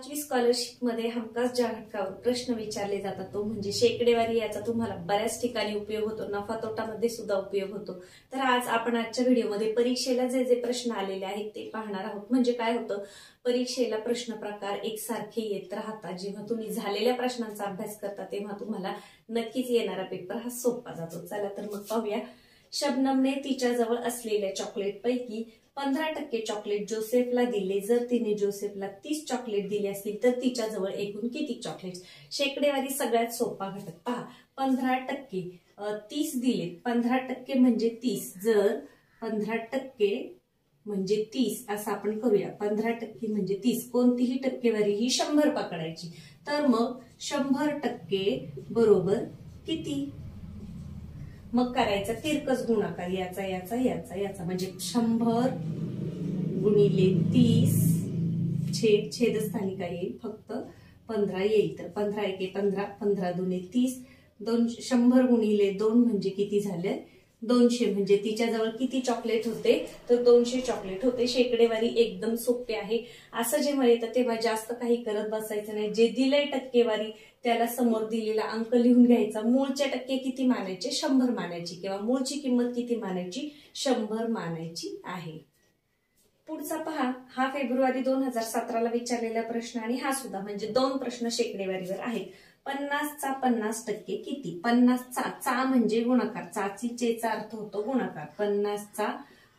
5वी scholarship मध्ये हमखास ज्या घटकावर प्रश्न विचारले जातात तो म्हणजे शेकडेवारी। याचा तुम्हाला बऱ्याच ठिकाणी उपयोग होतो, नफा तोटा मध्ये सुद्धा उपयोग होतो। तर आज आपण आजच्या व्हिडिओमध्ये परीक्षेला जे जे प्रश्न आलेले आहेत ते पाहणार आहोत। म्हणजे काय होतं, परीक्षेला प्रश्न प्रकार एकसारखे येत राहतात। जेव्हा तुम्ही झालेल्या प्रश्नांचा अभ्यास करता तेव्हा तुम्हाला नक्कीच येणारा पेपर हा सोपा जातो। चला तर मग पाहूया। शबनमने तिच्याजवळ असलेल्या चॉकलेट पैकी 15% चॉकलेट जोसेफला दिले। जर तिने जोसेफला 30 चॉकलेट दिले असतील तर तिच्याजवळ एकूण किती चॉकलेट्स? शेकडेवारी सगळ्यात सोपा घटक पहा। 15% 30 दिले, 15% म्हणजे 30। जर 15% म्हणजे 30 असं आपण करूया। 15% म्हणजे 30, कोणतीही टक्केवारी ही 100 पकडायची। तर मग 100% बरोबर किती? मग करायचा तिरकस गुणाकार, याचा याचा याचा याचा, म्हणजे 100 गुणिले 30 छेदस्थानी काय येईल? फक्त 15 येईल। तर 15 एके 15, 15 दुने 30, 100 गुणिले 2 म्हणजे किती झाले? 200। म्हणजे तिच्याजवळ किती चॉकलेट होते? तर 200 चॉकलेट होते। शेकडेवारी एकदम सोपे आहे। असं जेव्हा येतं तेव्हा जास्त काही करत बसायचं नाही। जे दिलंय टक्केवारी त्याला समोर दिलेला अंक लिहून घ्यायचा। मूळचे टक्के किती मानायचे? 100 मानायची, किंवा मूळची किंमत किती मानायची? 100 मानायची आहे। पुढचा पहा, हा फेब्रुवारी 2017ला विचारलेला प्रश्न आणि हा सुद्धा म्हणजे 2 प्रश्न शेकडेवारीवर आहेत। 50चा 50% किती? 50चा चा म्हणजे गुणाकार, चाची चेचा अर्थ होतो गुणाकार। 50चा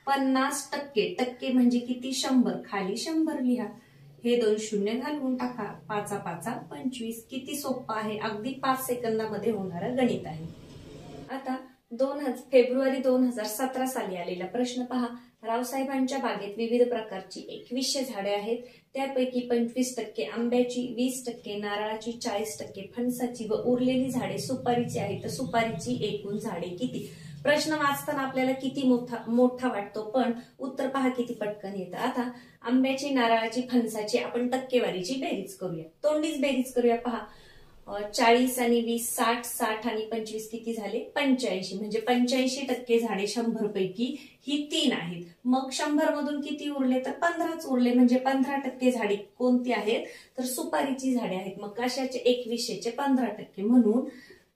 50% टक्के म्हणजे किती? 100, खाली 100 लिहा। हे 2 शून्य घालवून टाका। 5 5 25। किती सोपं आहे, अगदी 5 सेकंदामध्ये होणारं गणित आहे। आता फेब्रुवारी 2017 साली आलेला प्रश्न पहा। रावसाहेबांच्या बागेत विविध प्रकारची 2100 झाडे आहेत। त्यापैकी 25% आंब्याची, 20% नारळाची, 40% फणसाची व उरलेली झाडे सुपारीची आहेत। तर सुपारीची एकूण झाडे किती? प्रश्न वाचताना आपल्याला किती मोठा वाटतो, पण उत्तर पहा किती पटकन येतं। आता आंब्याची, नारळाची, फणसाची आपण टक्केवारीची बेरीज करूया, तोंडीच बेरीज करूया। पहा 40 आणि 20 60, 60 आणि 25 किती झाले? 85। म्हणजे 85% झाडे 100 पैकी ही 3 आहेत। मग 100 मधून किती उरले? तर 15च उरले। म्हणजे 15% झाडे कोणती आहेत? तर सुपारीची झाडे आहेत। मग कशाचे? 2100चे 15%, म्हणून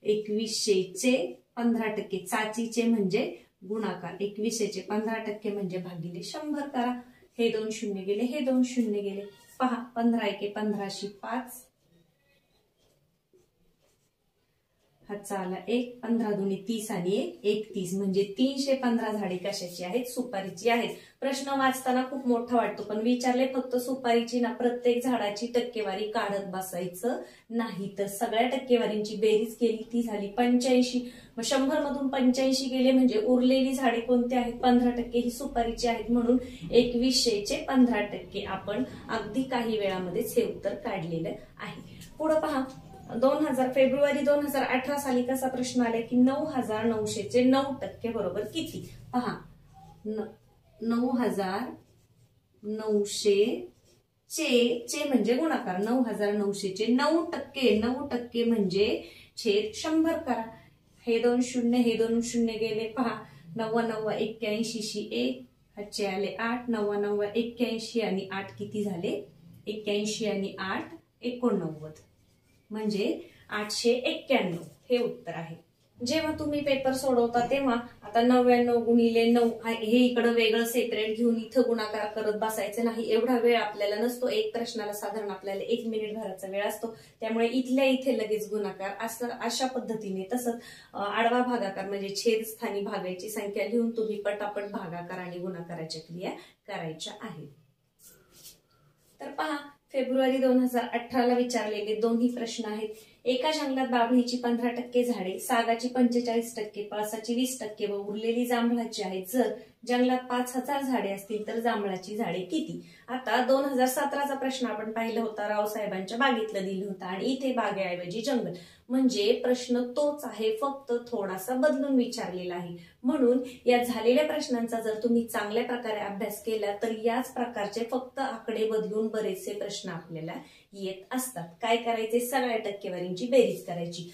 2100चे 15%, चाचीचे म्हणजे गुणाकार, 2100चे 15% म्हणजे भागिले 100 करा। हे 2 शून्य गेले, हे 2 शून्य गेले। पहा 15 एके 15शी 5, हातचा आला 1, 15 दुने 30 आणि 1 30, म्हणजे 315 झाडे कशाची आहेत? सुपारीची आहेत। प्रश्न वाचताना खूप मोठा वाटतो, पण विचारले फक्त सुपारीची ना, प्रत्येक झाडाची टक्केवारी काढत बसायचं नाही। तर सगळ्या टक्केवारींची बेरीज केली ती झाली 85। मग 100 मधून 85 गेले म्हणजे उरलेली झाडे कोणती आहेत? 15% ही सुपारीची आहेत। म्हणून 2100चे 15% आपण अगदी काही वेळामध्येच हे उत्तर काढलेलं आहे। पुढे पहा, फेब्रुवारी 2018 साली कसा प्रश्न आलाय की 9900चे 9% बरोबर किती? पहा 9900 चे म्हणजे गुणाकार, 9900चे 9% म्हणजे छेद 100 करा। हे 2 शून्य, हे 2 शून्य गेले। पहा 99 81 शी 1, हातचे आले 8, 99 81 आणि 8 किती झाले? 81 आणि 8 89, म्हणजे 891 हे उत्तर आहे। जेव्हा तुम्ही पेपर सोडवता तेव्हा आता 99 गुणिले 9 हे इकडे वेगळं सेपरेट घेऊन इथं गुणाकार करत बसायचं नाही। एवढा वेळ आपल्याला नसतो, एक प्रश्नाला साधारण आपल्याला 1 मिनिट भराचा वेळ असतो। त्यामुळे इथल्या इथे लगेच गुणाकार, अशा पद्धतीने तसंच आडवा भागाकार म्हणजे छेदस्थानी भागायची संख्या लिहून तुम्ही पटापट भागाकार आणि गुणाकाराच्या क्रिया करायच्या आहेत। तर पहा, फेब्रुवारी 2018ला विचारलेले दोन्ही प्रश्न आहेत। एका जंगलात बाभळीची 15% झाडे, सागाची 45%, पळसाची 20% व उरलेली जांभळाची आहेत। जर जंगलात 5000 झाडे असतील तर जांभळाची झाडे किती? आता 2017चा प्रश्न आपण पाहिला होता, रावसाहेबांच्या बागेतलं दिलं होतं आणि इथे बागेऐवजी जंगल, म्हणजे प्रश्न तोच आहे, फक्त थोडासा बदलून विचारलेला आहे। म्हणून या झालेल्या प्रश्नांचा जर तुम्ही चांगल्या प्रकारे अभ्यास केला तर याच प्रकारचे फक्त आकडे बदलून बरेचसे प्रश्न आपल्याला येत असतात। काय करायचे? सगळ्या टक्केवारींची बेरीज करायची।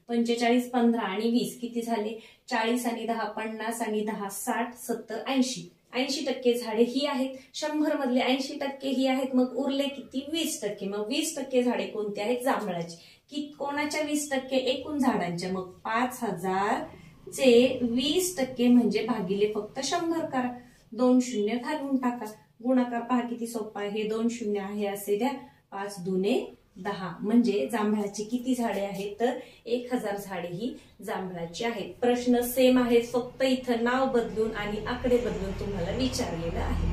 45 15 आणि 20 किती झाले? 40 आणि 10 50 आणि 10 60 70 80। 80% झाडे ही आहेत, 100 मधले 80% ही आहेत, मग उरले किती 20%. मग 20% झाडे कोणती आहेत? जांभळाची. की कोणाच्या 20% एकूण झाडांच्या, मग 5000 चे 20% म्हणजे भागिले फक्त 100 करा, 2 शून्य घालून टाका. गुणाकार पहा किती सोपा आहे, हे 2 शून्य आहे असे द्या, 5 दुने 10 म्हणजे जांभळाची किती झाडे आहेत? तर 1000 झाडे ही जांभळाची आहेत. प्रश्न सेम आहेत, फक्त इथं नाव बदलून आणि आकडे बदलून तुम्हाला विचारलेलं आहे.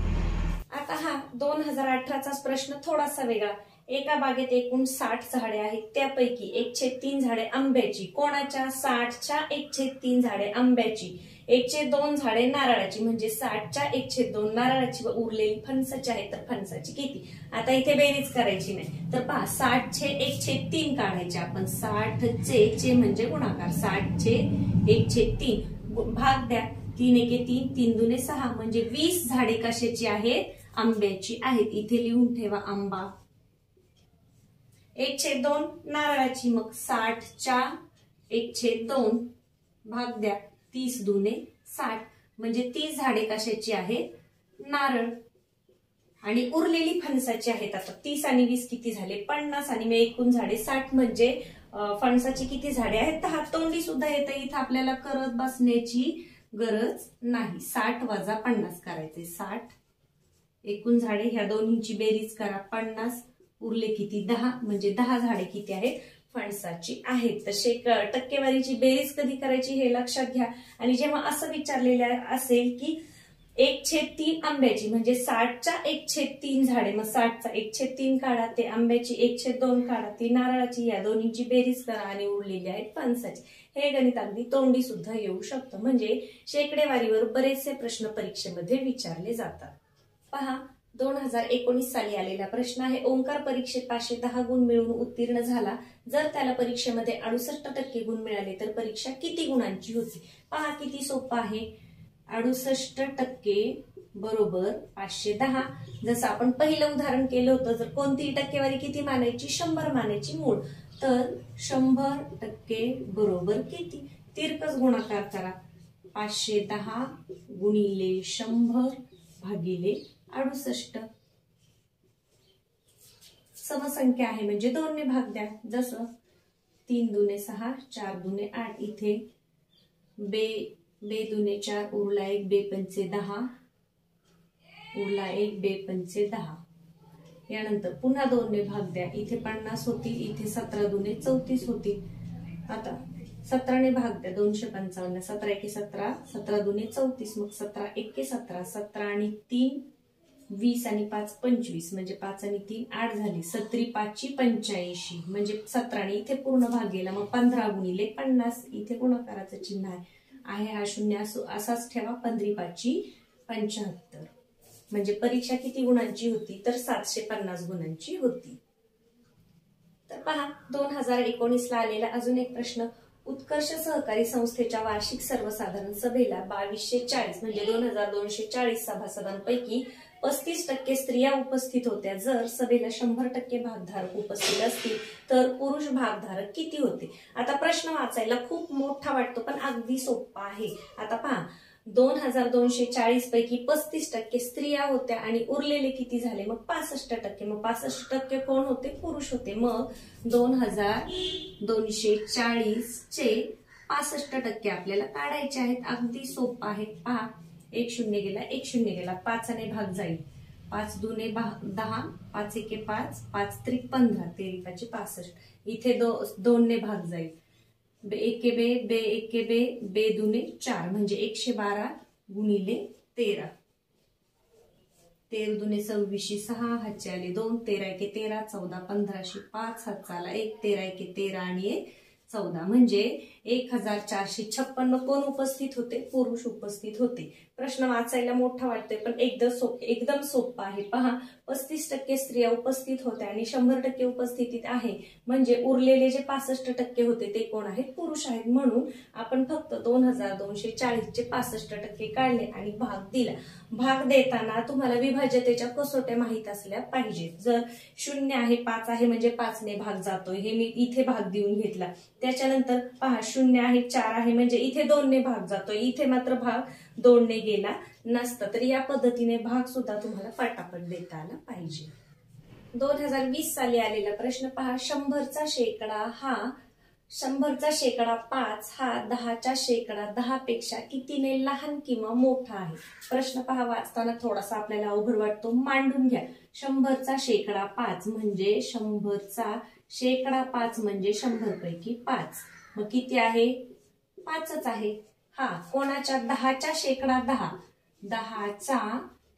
आता हा 2018चाच प्रश्न थोडासा वेगळा. एका बागेत एकूण 60 झाडे आहेत, त्यापैकी 1/3 झाडे आंब्याची. कोणाच्या? 60च्या 1/3 झाडे आंब्याची, 1/2 झाडे नारळाची, म्हणजे 60च्या 1/2 नारळाची व उरलेली फणसाची आहे. तर फणसाची किती? आता इथे बेरीज करायची नाही, तर पहा 60चे 1/3 काढायचे आपण. 60चे म्हणजे गुणाकार, 60चे 1/3 भाग द्या, 3 एके 3, 3 दुने 6 म्हणजे 20 झाडे कशाची आहेत? आंब्याची आहेत. इथे लिहून ठेवा आंबा. 1/2 नारळाची, मग 60च्या 1/2 भाग द्या, 30 दुने 60 म्हणजे 30 झाडे कशाची आहेत? नारळ. आणि उरलेली फणसाची आहेत. आता 30 आणि 20 किती झाले? 50 आणि मग एकूण झाडे 60 म्हणजे फणसाची किती झाडे आहेत? 10. तोंडी सुद्धा येतं, इथं आपल्याला करत बसण्याची गरज नाही. 60 वजा 50 करायचे, 60 एकूण झाडे, ह्या दोन्हीची बेरीज करा, 50 उरले किती? 10 म्हणजे 10 झाडे किती आहेत? फणसाची आहेत. तर टक्केवारीची बेरीज कधी करायची हे लक्षात घ्या. आणि जेव्हा असं विचारलेलं असेल की 1/3 आंब्याची म्हणजे 60च्या 1/3 झाडे, मग 60चा 1/3 काढा, ते आंब्याची 1/2 काढा, ती नारळाची, या दोन्हीची बेरीज करा आणि उरलेली आहेत फणसाची. हे गणित अगदी तोंडी सुद्धा येऊ शकतं. म्हणजे शेकडेवारीवर बरेचसे प्रश्न परीक्षेमध्ये विचारले जातात. पहा 2019 साली आलेला प्रश्न आहे. ओंकार परीक्षेत 510 गुण मिळवून उत्तीर्ण झाला. जर त्याला परीक्षेमध्ये 68% गुण मिळाले तर परीक्षा किती गुणांची होती? पहा किती सोपं आहे. 68% बरोबर 510. जसं आपण पहिलं उदाहरण केलं होतं, जर कोणतीही टक्केवारी किती मानायची? 100 मानायची मूळ. तर 100% बरोबर किती? तिरकस गुणाकार करा, 510 गुणिले 100 भागिले 68. समसंख्या आहे म्हणजे 2 ने भाग द्या. जसं 3 दुने 6, 4 दुने 8, इथे बे दुने 4, उरला 1, बे पंचे 10, उरला 1, बे पंचे 10. यानंतर पुन्हा 2 ने भाग द्या, इथे 50 होतील, इथे 17 दुने 34 होतील. आता 17 ने भाग द्या, 255, 17 एके 17, 17 दुने 34, मग 17 एके 17, 17 आणि 3 20 आणि 5 25 म्हणजे 5 आणि 3 8 झाली. 17 5 85 म्हणजे 17 आणि इथे पूर्ण भाग गेला, मग 15 गुणिले 50, इथे गुणाकाराचं चिन्ह आहे, हा शून्य असाच ठेवा. 15 5 75 म्हणजे परीक्षा किती गुणांची होती? तर 750 गुणांची होती. तर पहा 2019 ला आलेला अजून एक प्रश्न. उत्कर्ष सहकारी संस्थेच्या वार्षिक सर्वसाधारण सभेला 2240 म्हणजे 2240 सभासदांपैकी 35% स्त्रिया उपस्थित होत्या. जर सभेला 100% भागधारक उपस्थित असतील तर पुरुष भागधारक किती होते? आता प्रश्न वाचायला खूप मोठा वाटतो पण अगदी सोपा आहे. आता पहा 2240 पैकी 35% स्त्रिया होत्या आणि उरलेले किती झाले? मग 65%. मग 65% कोण होते? पुरुष होते. मग 2240 चे 65% आपल्याला काढायचे आहेत. अगदी सोपं आहे. पहा 1 शून्य गेला, 1 शून्य गेला, 5 ने भाग जाईल, 5 दुने 10, 5 एके 5, 5 त्रिक 15, 13 5 65. इथे 2 ने भाग जाईल, बे एके बे, बे एके बे, बे दुने 4 म्हणजे 112 गुणिले 13, 13 दुने 26, 6 हातचे आले 2, 13 एके 13, 14 15 5 हातचा आला 1, 13 एके 13 आणि 1 14 म्हणजे 1456 कोण उपस्थित होते? पुरुष उपस्थित होते. प्रश्न वाचायला मोठा वाटतोय पण एकदम सोपा आहे. पहा 35% स्त्रिया उपस्थित होत्या आणि 100% उपस्थितीत आहे म्हणजे उरलेले जे 65% होते ते कोण आहेत? पुरुष आहेत. म्हणून आपण फक्त 2240 चे 65% काढले आणि भाग दिला. भाग देताना तुम्हाला विभाज्यतेच्या कसोट्या माहित असल्या पाहिजेत. जर 0 आहे 5 आहे म्हणजे 5 ने भाग जातोय, हे मी इथे भाग देऊन घेतला. त्याच्यानंतर पहा 0 आहे 4 आहे म्हणजे इथे 2 ने भाग जातोय, इथे मात्र भाग 2 ने गेला नसता. तर या पद्धतीने भाग सुद्धा तुम्हाला पटापट देता आला पाहिजे. 2020 साली आलेला प्रश्न पहा. 100चा शेकडा 5 हा 10च्या शेकडा 10 पेक्षा कितीने लहान किंवा मोठा आहे. प्रश्न पहा, वाचताना थोडासा आपल्याला अवघड वाटतो, मांडून घ्या. 100चा शेकडा 5 म्हणजे 100चा शेकडा 5 म्हणजे 100 पैकी 5. मग किती आहे? 5च आहे. हा कोणाच्या? 10च्या शेकडा 10. 10चा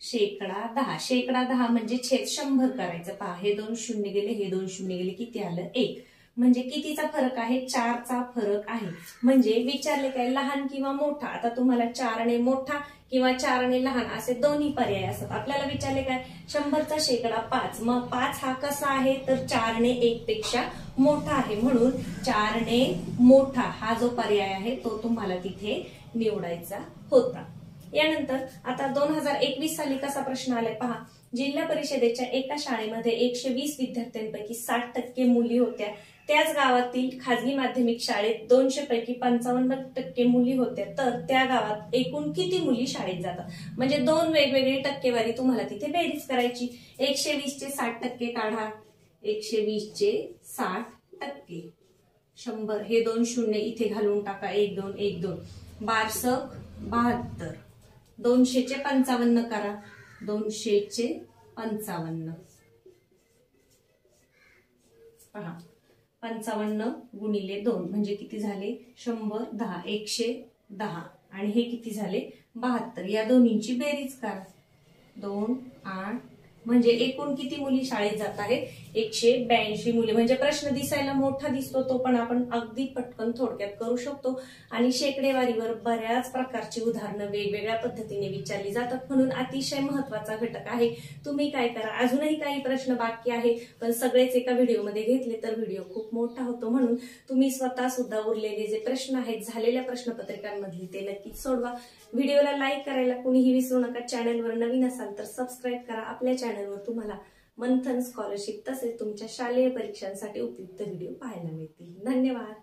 शेकडा 10. शेकडा 10 म्हणजे छेद 100 करायचं. पहा, हे 2 शून्य गेले, हे 2 शून्य गेले, किती आलं? 1. म्हणजे कितीचा फरक आहे? 4चा फरक आहे. म्हणजे विचारले काय? लहान किंवा मोठा. आता तुम्हाला 4ने मोठा किंवा 4ने लहान असे दोन्ही पर्याय असतात. आपल्याला विचारले काय? 100चा शेकडा 5. मग 5 हा कसा आहे? तर 4ने 1 पेक्षा मोठा आहे, म्हणून 4ने मोठा हा जो पर्याय आहे तो तुम्हाला तिथे निवडायचा होता. यानंतर आता 2021 साली कसा प्रश्न आलाय पहा. जिल्हा परिषदेच्या एका शाळेमध्ये 120 विद्यार्थ्यांपैकी 60% मुली होत्या. त्याच गावातील खाजगी माध्यमिक शाळेत 200 पैकी 55% मुली होत्या. तर त्या गावात एकूण किती मुली शाळेत जातात? म्हणजे 2 वेगवेगळी टक्केवारी तुम्हाला तिथे बेरीज करायची. 120 चे 60% काढा. 120 चे 60%. 100 हे 2 शून्य इथे घालून टाका. 1 2 1 2 12 72. 200 चे 55 करा. 200 चे 55. पहा, 55 गुणिले 2 म्हणजे किती झाले? 100 10 110. आणि हे किती झाले? 72. या दोन्हींची बेरीज करा. 2 8 म्हणजे एकूण किती मुली शाळेत जात आहेत? 182 मुली. म्हणजे प्रश्न दिसायला मोठा दिसतो, तो पण आपण अगदी पटकन थोडक्यात करू शकतो. आणि शेकडेवारीवर बऱ्याच प्रकारची उदाहरणं वेगवेगळ्या पद्धतीने विचारली जातात, म्हणून अतिशय महत्वाचा घटक आहे. तुम्ही काय करा, अजूनही काही प्रश्न बाकी आहे, पण सगळेच एका व्हिडिओमध्ये घेतले तर व्हिडिओ खूप मोठा होतो. म्हणून तुम्ही स्वतः सुद्धा उरलेले जे प्रश्न आहेत झालेल्या प्रश्नपत्रिकांमधले ते नक्कीच सोडवा. व्हिडिओला लाईक करायला कुणीही विसरू नका. चॅनलवर नवीन असाल तर सबस्क्राईब करा. आपल्या चॅनलवर तुम्हाला मंथन स्कॉलरशिप तसेच तुमच्या शालेय परीक्षांसाठी उपयुक्त व्हिडिओ पाहायला मिळतील. धन्यवाद.